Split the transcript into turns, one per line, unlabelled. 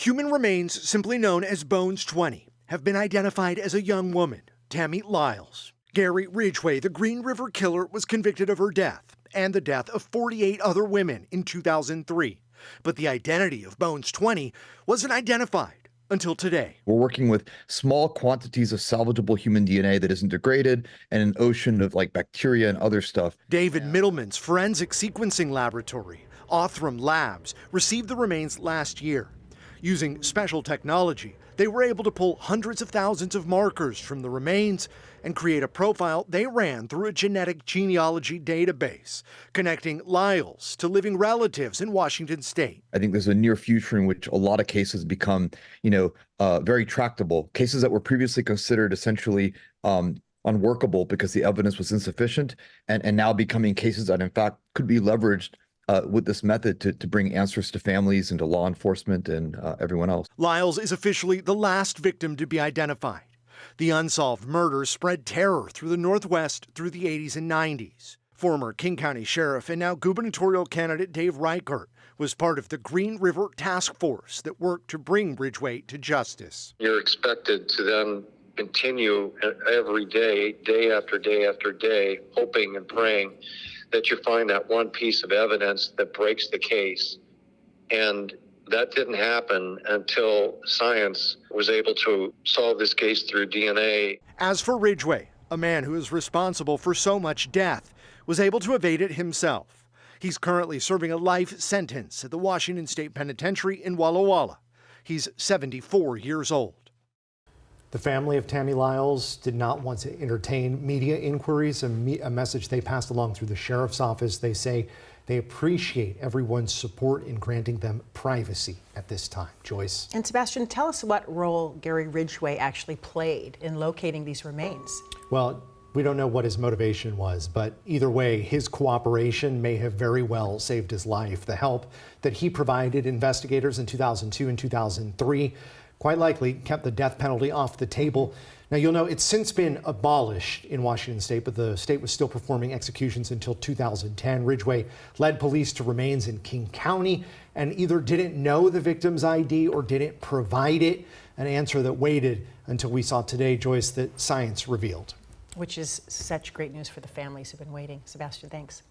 Human remains, simply known as Bones 20, have been identified as a young woman, Tammie Liles. Gary Ridgway, the Green River Killer, was convicted of her death and the death of 48 other women in 2003. But the identity of Bones 20 wasn't identified until today.
We're working with small quantities of salvageable human DNA that isn't degraded and an ocean of bacteria and other stuff.
David Middleman's forensic sequencing laboratory, Othram Labs, received the remains last year. Using special technology, they were able to pull hundreds of thousands of markers from the remains and create a profile they ran through a genetic genealogy database, connecting Liles to living relatives in Washington state.
I think there's a near future in which a lot of cases become, very tractable. Cases that were previously considered essentially unworkable because the evidence was insufficient, and now becoming cases that in fact could be leveraged with this method to bring answers to families and to law enforcement and everyone else.
Liles is officially the last victim to be identified. The unsolved murders spread terror through the Northwest through the 80s and 90s. Former King County Sheriff and now gubernatorial candidate Dave Reichart was part of the Green River Task Force that worked to bring Ridgway to justice.
You're expected to then continue every day, day after day after day, hoping and praying that you find that one piece of evidence that breaks the case. And that didn't happen until science was able to solve this case through DNA.
As for Ridgway, a man who is responsible for so much death, was able to evade it himself. He's currently serving a life sentence at the Washington State Penitentiary in Walla Walla. He's 74 years old.
The family of Tammie Liles did not want to entertain media inquiries, a message they passed along through the sheriff's office. They say they appreciate everyone's support in granting them privacy at this time. Joyce.
And Sebastian, tell us what role Gary Ridgway actually played in locating these remains.
Well, we don't know what his motivation was, but either way, his cooperation may have very well saved his life. The help that he provided investigators in 2002 and 2003 quite likely kept the death penalty off the table. Now, you'll know it's since been abolished in Washington state, but the state was still performing executions until 2010. Ridgway led police to remains in King County and either didn't know the victim's ID or didn't provide it, an answer that waited until we saw today, Joyce, that science revealed.
Which is such great news for the families who've been waiting. Sebastian, thanks.